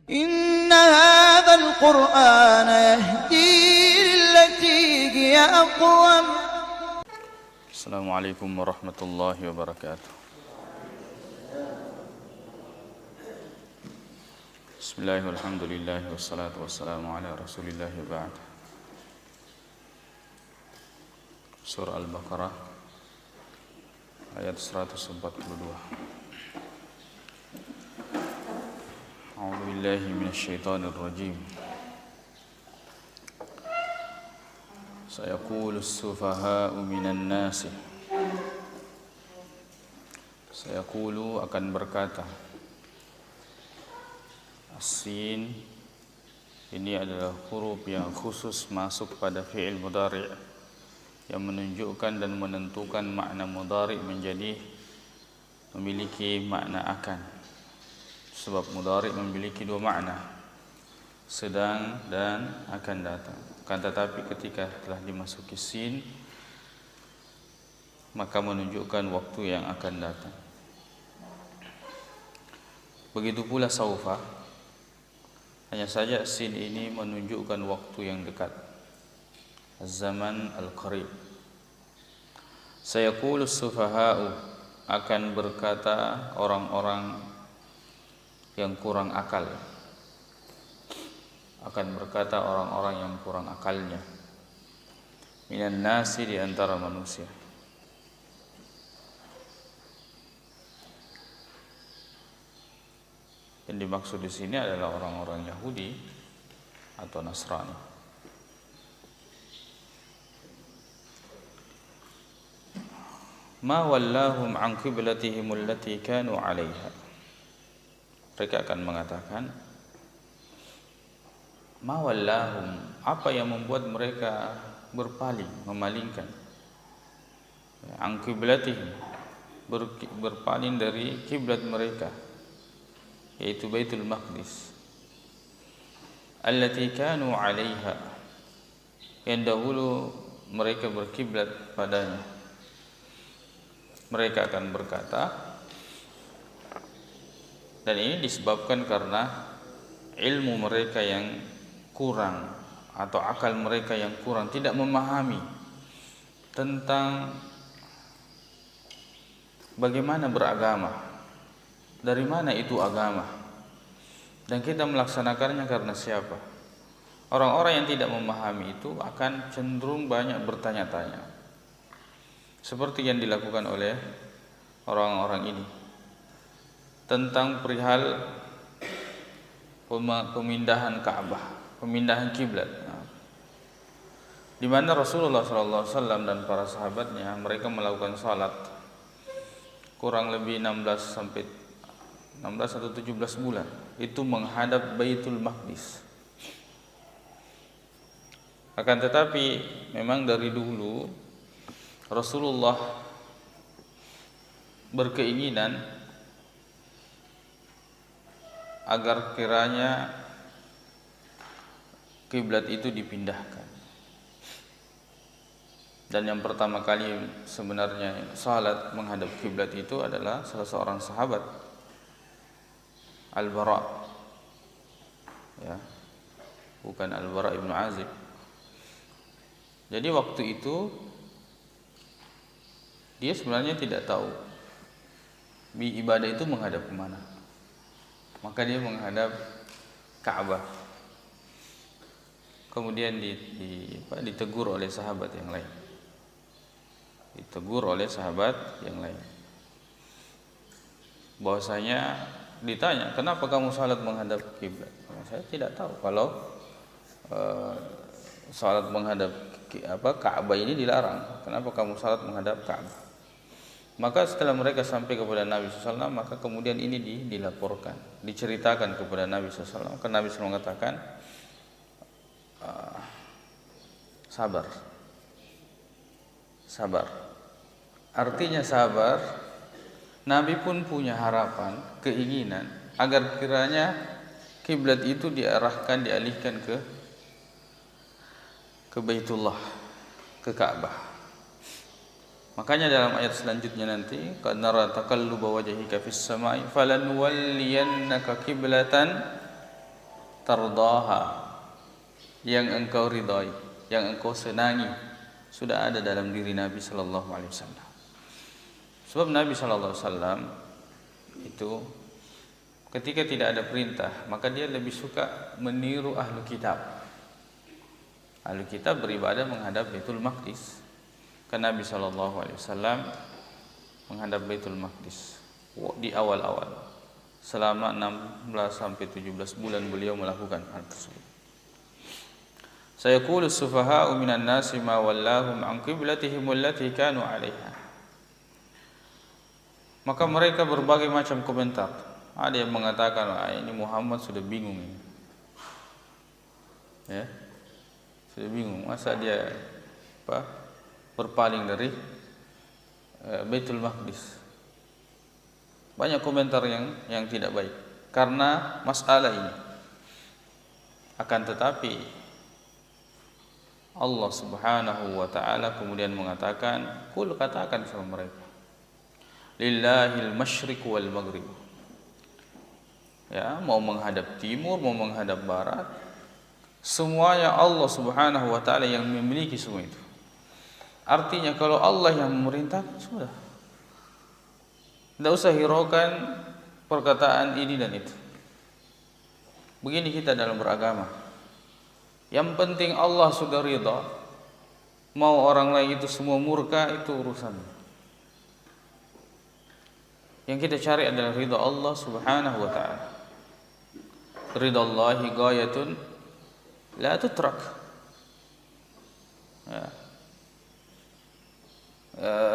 إن هذا القرآن يهدي للتي هي أقوم. السلام عليكم ورحمة الله وبركاته. بسم الله والحمد لله والصلاة والسلام على رسول الله وبعد. Surah Al-Baqarah ayat 142. A'udzu billahi minasyaitonir rajim. Sayaqulu as-sufaha'u minan nasi. Sayaqulu akan berkata. As-sin ini adalah huruf yang khusus masuk pada fi'il mudhari' yang menunjukkan dan menentukan makna mudhari' menjadi memiliki makna akan. Sebab mudhari' memiliki dua makna, sedang dan akan datang. Akan tetapi ketika telah dimasuki sin, maka menunjukkan waktu yang akan datang. Begitu pula saufa, hanya saja sin ini menunjukkan waktu yang dekat, zaman al-qarib. Sayaqulu as-sufaha'u, akan berkata orang-orang yang kurang akal, akan berkata orang-orang yang kurang akalnya, minan nasi, di antara manusia. Yang dimaksud di sini adalah orang-orang Yahudi atau Nasrani. Ma wallahum an qiblatihim allati kanu 'alaiha. Mereka akan mengatakan, ma wallahum, apa yang membuat mereka berpaling, memalingkan, an qiblatihim, berpaling dari kiblat mereka, yaitu Baitul Maqdis, allati kanu 'alaiha, yang dahulu mereka berkiblat padanya. Mereka akan berkata, dan ini disebabkan karena ilmu mereka yang kurang atau akal mereka yang kurang, tidak memahami tentang bagaimana beragama, dari mana itu agama, dan kita melaksanakannya karena siapa. Orang-orang yang tidak memahami itu akan cenderung banyak bertanya-tanya, seperti yang dilakukan oleh orang-orang ini tentang perihal pemindahan Ka'bah, pemindahan kiblat, di mana Rasulullah SAW dan para sahabatnya mereka melakukan salat kurang lebih 16 atau 17 bulan itu menghadap Baitul Maqdis. Akan tetapi memang dari dulu Rasulullah berkeinginan agar kiranya kiblat itu dipindahkan. Dan yang pertama kali sebenarnya salat menghadap kiblat itu adalah salah seorang sahabat, Al-Bara', ya, bukan Al-Bara' ibn Azib. Jadi waktu itu dia sebenarnya tidak tahu ibadah itu menghadap kemana, maka dia menghadap Ka'bah. Kemudian ditegur oleh sahabat yang lain, bahwasanya ditanya, kenapa kamu salat menghadap kiblat? Saya tidak tahu kalau salat menghadap Ka'bah ini dilarang. Kenapa kamu salat menghadap Ka'bah? Maka setelah mereka sampai kepada Nabi SAW, maka kemudian ini dilaporkan, diceritakan kepada Nabi SAW. Karena Nabi SAW mengatakan, sabar. Artinya sabar. Nabi pun punya harapan, keinginan agar kiranya kiblat itu dialihkan ke Baitullah, ke Ka'bah. Makanya dalam ayat selanjutnya nanti, qad nara taqalluba wajhika fis sama'i falanuwalliyannaka qiblatan tardaha, yang engkau ridai, yang engkau senangi, sudah ada dalam diri Nabi sallallahu alaihi wasallam. Sebab Nabi sallallahu alaihi wasallam itu ketika tidak ada perintah, maka dia lebih suka meniru ahlu kitab. Ahlu kitab beribadah menghadap Baitul Maqdis. Karena Nabi sallallahu alaihi wasallam menghadap Baitul Maqdis di awal-awal. Selama 16 sampai 17 bulan beliau melakukan hal tersebut. Sayaqulu as-sufaha'u minan nasi ma wallahum an qiblatihim allati kanu 'alaiha. Maka mereka berbagai macam komentar. Ada yang mengatakan, ini Muhammad sudah bingung ini. Ya. Sudah bingung, masa dia berpaling dari Baitul Maqdis. Banyak komentar yang tidak baik karena masalah ini. Akan tetapi Allah Subhanahu wa taala kemudian mengatakan, "Qul," katakan sama mereka, "Lillahil masyriq wal maghrib." Ya, mau menghadap timur, mau menghadap barat, semuanya Allah Subhanahu wa taala yang memiliki semua itu. Artinya kalau Allah yang memerintahkan, sudah. Tidak usah hiraukan perkataan ini dan itu. Begini kita dalam beragama. Yang penting Allah sudah ridha. Mau orang lain itu semua murka, itu urusan. Yang kita cari adalah ridha Allah Subhanahu wa taala. Ridha Allahi ghayatun la tutrak. Ya.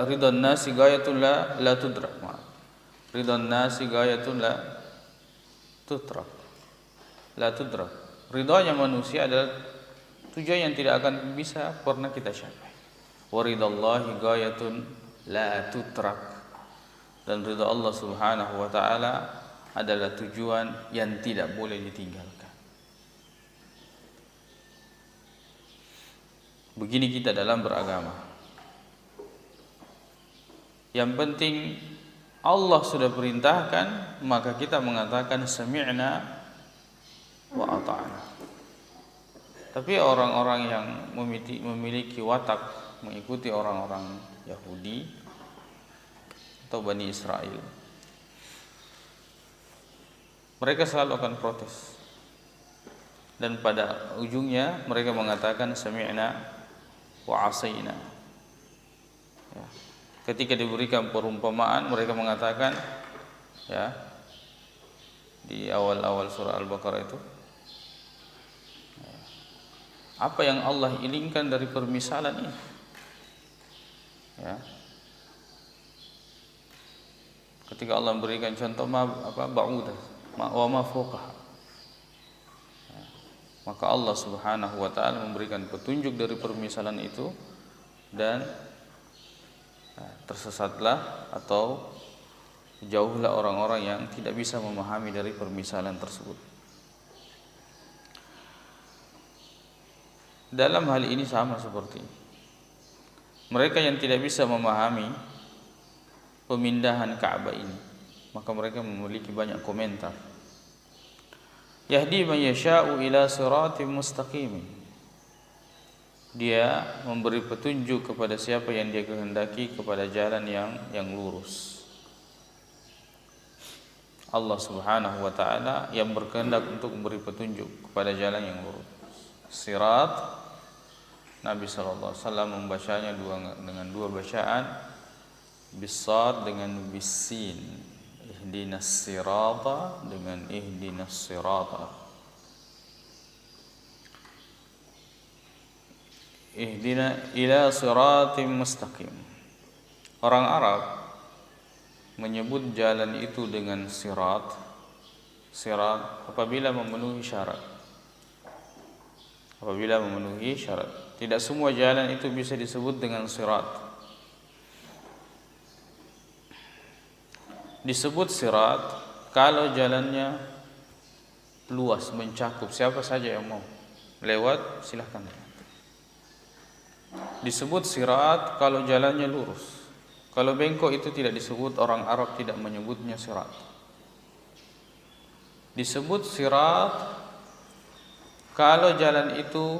Ridha an-nasi ghayatun la tudrak. Ridha an-nasi ghayatun la tutrak. La tudrak. Ridhanya manusia adalah tujuan yang tidak akan bisa pernah kita capai. Wa ridallahi ghayatun la tutrak. Dan ridha Allah Subhanahu wa taala adalah tujuan yang tidak boleh ditinggalkan. Begini kita dalam beragama. Yang penting Allah sudah perintahkan, maka kita mengatakan sami'na wa ata'na. Tapi orang-orang yang memiliki watak mengikuti orang-orang Yahudi atau Bani Israel, mereka selalu akan protes. Dan pada ujungnya mereka mengatakan sami'na wa asaina. Ya. Ketika diberikan perumpamaan, mereka mengatakan, ya, di awal-awal surah Al-Baqarah itu, apa yang Allah inginkan dari permisalan ini? Ya. Ketika Allah memberikan contoh ba'udah wa ma fawqaha. Ya. Maka Allah Subhanahu wa taala memberikan petunjuk dari permisalan itu, dan tersesatlah atau jauhlah orang-orang yang tidak bisa memahami dari permisalan tersebut. Dalam hal ini sama seperti mereka yang tidak bisa memahami pemindahan Ka'bah ini, maka mereka memiliki banyak komentar. Yahdi man yasha'u ila siratim mustaqim. Dia memberi petunjuk kepada siapa yang dia kehendaki kepada jalan yang lurus. Allah Subhanahu wa taala yang berkehendak untuk memberi petunjuk kepada jalan yang lurus. Sirat, Nabi sallallahu alaihi wasallam membacanya dengan dua bacaan, bis-shad dengan bis-sin. Ihdinas sirata dengan ihdinas sirata. Ihdina ila siratim mustaqim. Orang Arab menyebut jalan itu dengan sirat apabila memenuhi syarat. Apabila memenuhi syarat. Tidak semua jalan itu bisa disebut dengan sirat. Disebut sirat kalau jalannya luas, mencakup siapa saja yang mau lewat, silahkan. Disebut sirat kalau jalannya lurus. Kalau bengkok itu tidak disebut, orang Arab tidak menyebutnya sirat. Disebut sirat kalau jalan itu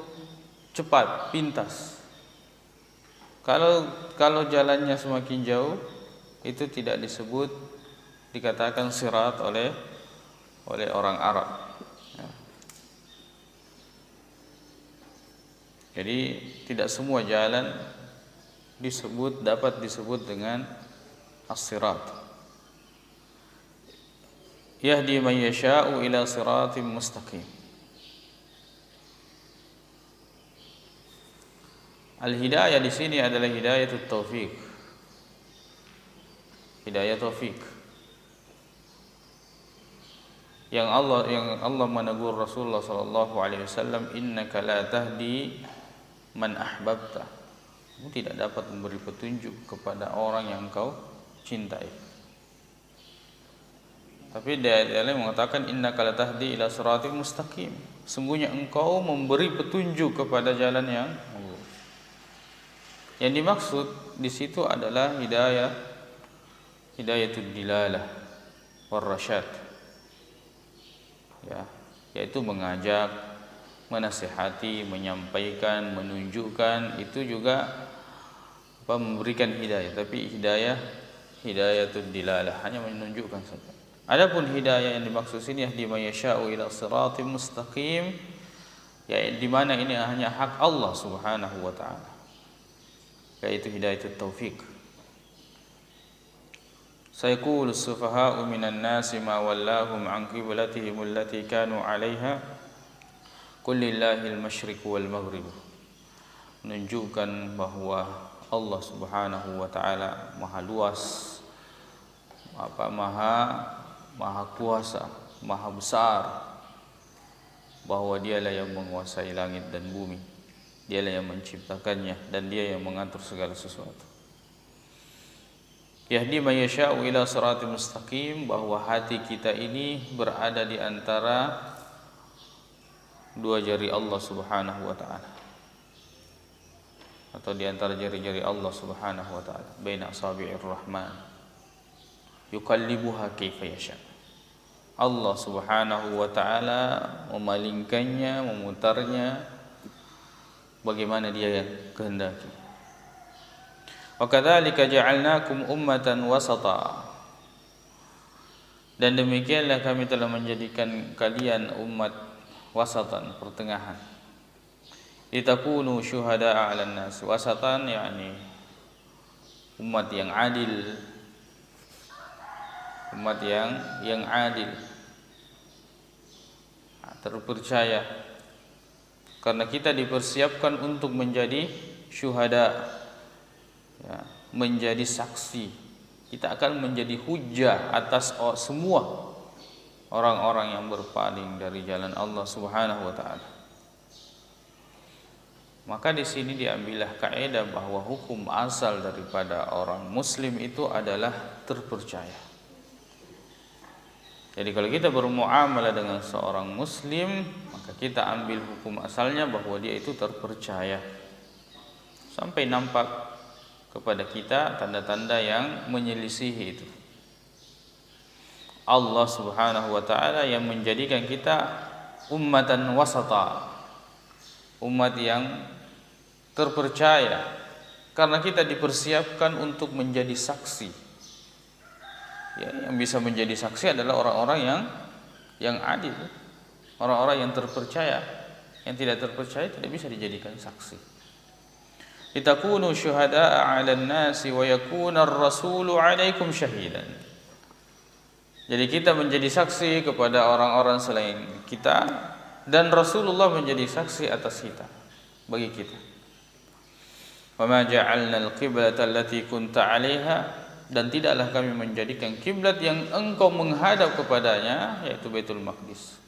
cepat, pintas. Kalau jalannya semakin jauh, itu tidak dikatakan sirat oleh orang Arab. Ya. Jadi tidak semua jalan dapat disebut dengan as-sirat. Yahdi man yasha'u ila siratim mustaqim. Al-hidayah di sini adalah hidayatut taufik. Hidayah taufik. Yang Allah menegur Rasulullah sallallahu alaihi wasallam, innaka la tahdi man ahbabta. Kamu tidak dapat memberi petunjuk kepada orang yang kau cintai. Tapi dia mengatakan innaka la tahdi ila siratim mustaqim. Sungguhnya engkau memberi petunjuk kepada jalan yang lurus. Yang dimaksud di situ adalah hidayatul dilalah war rasyad. Ya, yaitu mengajak, menasihati, menyampaikan, menunjukkan, itu juga memberikan hidayah, tapi hidayatul dilalah, hanya menunjukkan saja. Adapun hidayah yang dimaksud sini yahdi may yasha'u ila siratim mustaqim, ya di mana ini hanya hak Allah Subhanahu wa taala, yaitu hidayatut taufik. Sayaqulu as-sufaha'u minan nasi ma wallahum an qiblatihim allati kanu 'alaiha qul lillahil masyriq wal maghrib. Menunjukkan bahwa Allah Subhanahu wa taala maha luas, maha kuasa, maha besar, bahwa dialah yang menguasai langit dan bumi, dialah yang menciptakannya, dan dia yang mengatur segala sesuatu. Yahdi man yasha'u ila siratim mustaqim, bahwa hati kita ini berada di antara dua jari Allah Subhanahu wa taala, atau di antara jari-jari Allah Subhanahu wa taala, baina asabi'ir rahman yuqallibuha kaifa yasha. Allah Subhanahu wa taala memalingkannya, memutarnya bagaimana dia yang kehendaki. Wa kadzalika ja'alnakum ummatan wasata. Dan demikianlah kami telah menjadikan kalian umat wasatan, pertengahan. Litakunu syuhada'a 'alan nas. Wasatan yakni umat yang adil. Umat yang adil, terpercaya, karena kita dipersiapkan untuk menjadi syuhada, ya, menjadi saksi. Kita akan menjadi hujjah atas semua orang-orang yang berpaling dari jalan Allah Subhanahu wa taala. Maka di sini diambillah kaidah bahwa hukum asal daripada orang muslim itu adalah terpercaya. Jadi kalau kita bermuamalah dengan seorang muslim, maka kita ambil hukum asalnya bahwa dia itu terpercaya, sampai nampak kepada kita tanda-tanda yang menyelisihi itu. Allah Subhanahu wa taala yang menjadikan kita ummatan wasata, umat yang terpercaya, karena kita dipersiapkan untuk menjadi saksi. Ya, yang bisa menjadi saksi adalah orang-orang yang adil, orang-orang yang terpercaya. Yang tidak terpercaya tidak bisa dijadikan saksi. Litakunu syuhada'a 'alan nasi wa yakuna ar-rasulu 'alaikum syahidan. Jadi kita menjadi saksi kepada orang-orang selain kita, dan Rasulullah menjadi saksi atas kita, bagi kita. Wa ma ja'alna al-qiblata allati kunta 'alaiha, dan tidaklah kami menjadikan kiblat yang engkau menghadap kepadanya, yaitu Baitul Maqdis,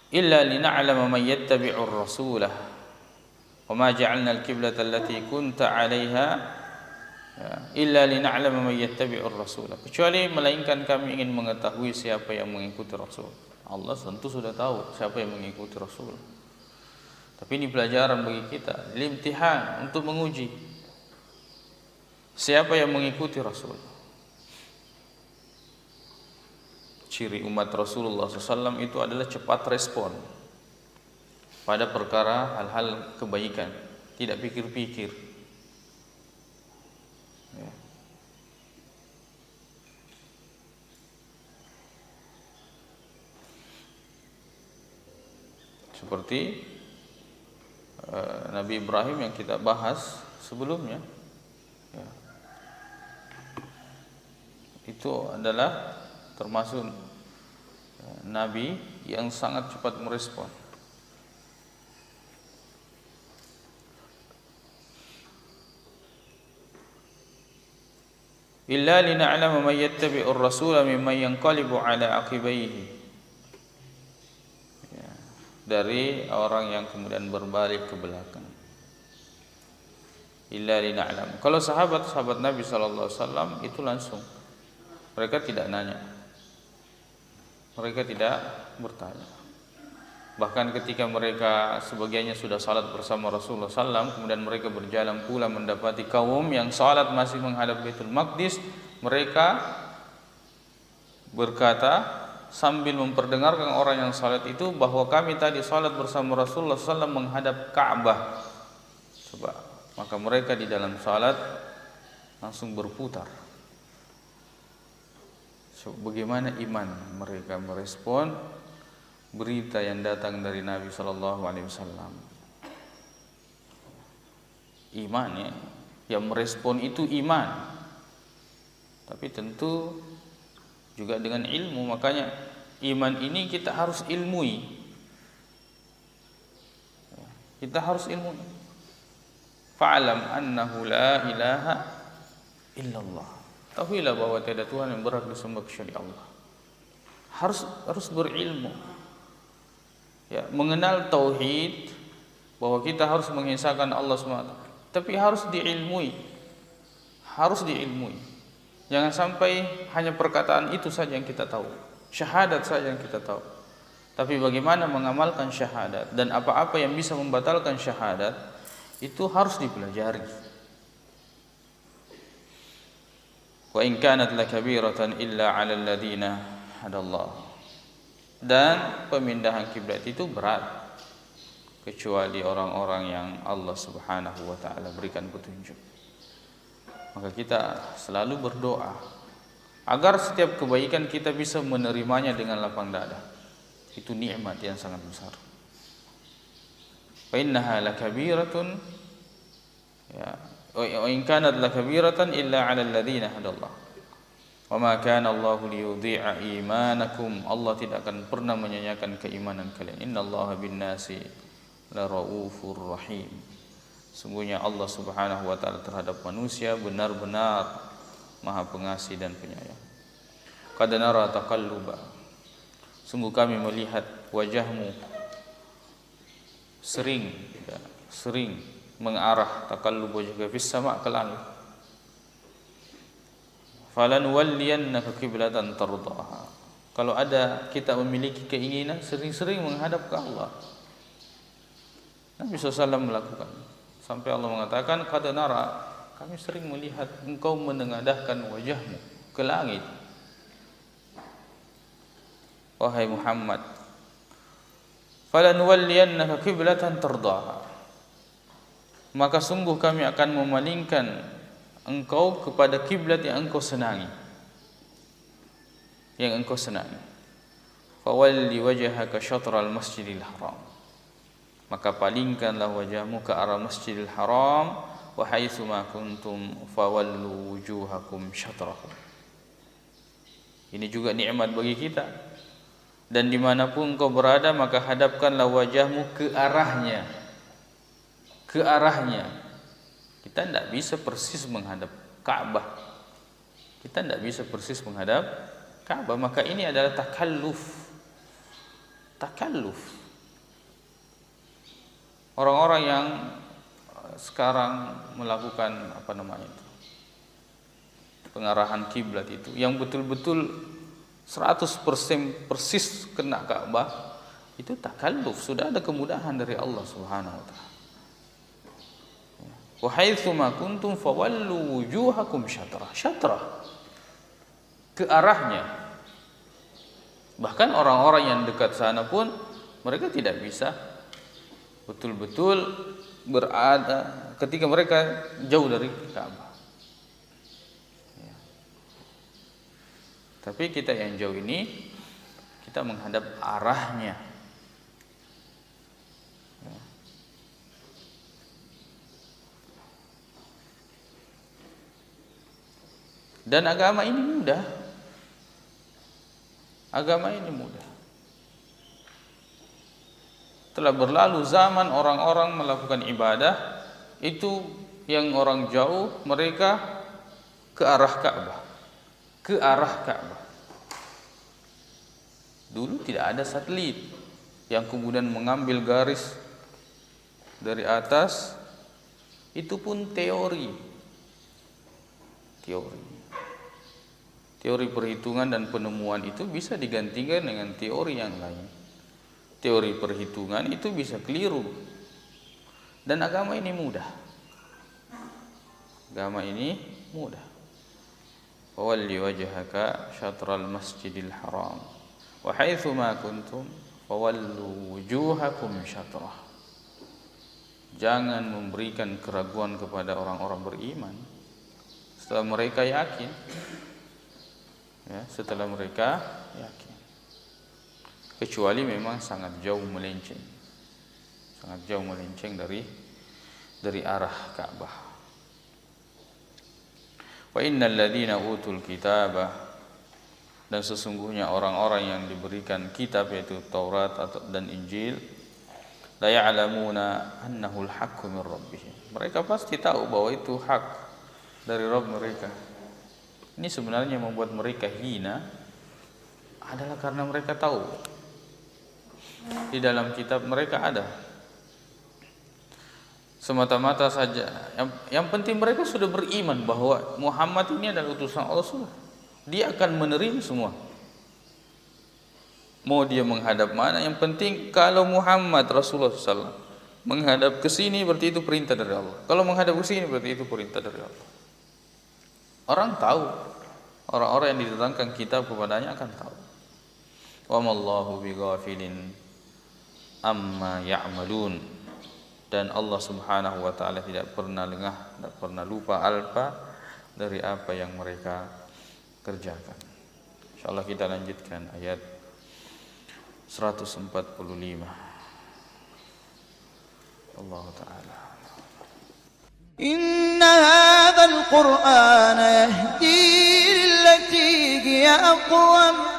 illa lina'lama man yattabi'ur rasulah wa ma ja'alna al-qiblata allati kunta 'alaiha illa lina'lama man yattabi'ur rasulah, kecuali melainkan kami ingin mengetahui siapa yang mengikuti Rasul. Allah tentu sudah tahu siapa yang mengikuti Rasul, tapi ini pelajaran bagi kita, limtihan, untuk menguji siapa yang mengikuti Rasul. Ciri umat Rasulullah SAW itu adalah cepat respon. pada perkara hal-hal kebaikan, tidak pikir-pikir. Ya. Seperti Nabi Ibrahim yang kita bahas sebelumnya, ya. Itu adalah termasuk Nabi yang sangat cepat merespon. Illa lina'lama man yattabi'ur rasula mimman yanqalibu ala aqibaihi. Ya, dari orang yang kemudian berbalik ke belakang. Illa lina'lam. Kalau sahabat-sahabat Nabi sallallahu alaihi wasallam itu langsung, mereka tidak nanya, mereka tidak bertanya. Bahkan ketika mereka sebagiannya sudah salat bersama Rasulullah SAW, kemudian mereka berjalan pula mendapati kaum yang salat masih menghadap Baitul Maqdis, mereka berkata sambil memperdengarkan orang yang salat itu bahwa kami tadi salat bersama Rasulullah SAW menghadap Ka'bah. Coba, maka mereka di dalam salat langsung berputar. So, bagaimana iman mereka merespon berita yang datang dari Nabi sallallahu alaihi wasallam? Iman, ya, yang merespon itu iman. Tapi tentu juga dengan ilmu. Makanya iman ini kita harus ilmui. Kita harus ilmui. Fa'lam annahu la ilaha illallah. Tahuilah bahwa tiada Tuhan yang berhak disembah kecuali Allah. Harus berilmu. Ya, mengenal tauhid, bahwa kita harus mengesahkan Allah SWT. Tapi harus diilmui. Harus diilmui. Jangan sampai hanya perkataan itu saja yang kita tahu, syahadat saja yang kita tahu. Tapi bagaimana mengamalkan syahadat dan apa-apa yang bisa membatalkan syahadat itu harus dipelajari. Wa in kanat lakabiratan illa 'alal ladzina hadallahu. Dan pemindahan kiblat itu berat kecuali orang-orang yang Allah Subhanahu wa taala berikan petunjuk. Maka kita selalu berdoa agar setiap kebaikan kita bisa menerimanya dengan lapang dada. Itu nikmat yang sangat besar. Fa innaha lakabiratun, ya, wa in kanat lakabiratan illa 'alal ladzina hadallahu. Wa ma kana Allahu liyudhi'a imanakum. Allah tidak akan pernah menyanyiakan keimanan kalian. Innallaha bin-nasi la raufur rahim. Sungguhnya Allah Subhanahu wa taala terhadap manusia benar-benar Maha Pengasih dan Penyayang. Qad nara taqalluba. Sungguh kami melihat wajahmu sering mengarah taqallub wajhika fis sama' ke langit. Falan walliyannaka qiblatan tardaha. Kalau ada kita memiliki keinginan sering-sering menghadap ke Allah. Nabi SAW melakukan sampai Allah mengatakan qad nara, kami sering melihat engkau menengadahkan wajahmu ke langit. Wahai Muhammad, falan walliyannaka qiblatan tardaha. Maka sungguh kami akan memalingkan engkau kepada kiblat yang engkau senangi. Yang engkau senangi. Fawalli wajhaka syatral masjidil haram. Maka palingkanlah wajahmu ke arah Masjidil Haram. Wa haitsu ma kuntum fawallu wujuhakum syatrahu. Ini juga nikmat bagi kita. Dan dimanapun engkau berada, maka hadapkanlah wajahmu ke arahnya. Ke arahnya. Kita tidak bisa persis menghadap Ka'bah. Kita tidak bisa persis menghadap Ka'bah. Maka ini adalah takalluf. Takalluf. Orang-orang yang sekarang melakukan pengarahan kiblat itu, yang betul-betul 100% persis kena Ka'bah, itu takalluf. Sudah ada kemudahan dari Allah Subhanahu wa taala. Wa haitsu ma kuntum fawallu wujuhakum syatrah. Ke arahnya. Bahkan orang-orang yang dekat sana pun mereka tidak bisa betul-betul berada ketika mereka jauh dari Ka'bah. Ya. Tapi kita yang jauh ini kita menghadap arahnya. Ya. Dan agama ini mudah. Agama ini mudah. Telah berlalu zaman orang-orang melakukan ibadah itu yang orang jauh mereka ke arah Ka'bah. Ke arah Ka'bah. Dulu tidak ada satelit yang kemudian mengambil garis dari atas, itu pun teori. Teori perhitungan dan penemuan itu bisa digantikan dengan teori yang lain. Teori perhitungan itu bisa keliru. Dan agama ini mudah. Agama ini mudah. Fawalli wajhaka syatral masjidil haram wa haitsu ma kuntum fawallu wujuhakum syatrah. Jangan memberikan keraguan kepada orang-orang beriman setelah mereka yakin. Ya, setelah mereka yakin. Kecuali memang sangat jauh melenceng. Sangat jauh melenceng dari arah Ka'bah. Wa innal ladzina utul kitaba, dan sesungguhnya orang-orang yang diberikan kitab yaitu Taurat dan Injil, la ya'lamuna annahu al-haqqu min rabbihim. Mereka pasti tahu bahwa itu hak dari Rabb mereka. Ini sebenarnya membuat mereka hina adalah karena mereka tahu di dalam kitab mereka ada. Semata-mata saja yang penting mereka sudah beriman bahwa Muhammad ini adalah utusan Allah sudah. Dia akan menerima semua. Mau dia menghadap mana, yang penting kalau Muhammad Rasulullah SAW menghadap ke sini berarti itu perintah dari Allah. Kalau menghadap ke sini berarti itu perintah dari Allah. Orang tahu, orang-orang yang didatangkan kitab kepadanya akan tahu. Wa mallahu bighafilin amma ya'malun. Dan Allah Subhanahu wa taala tidak pernah lengah, tidak pernah lupa alpa dari apa yang mereka kerjakan. Insyaallah kita lanjutkan ayat 145. Allah taala. Inna hadzal Qur'ana yahdi lillati hiya aqwam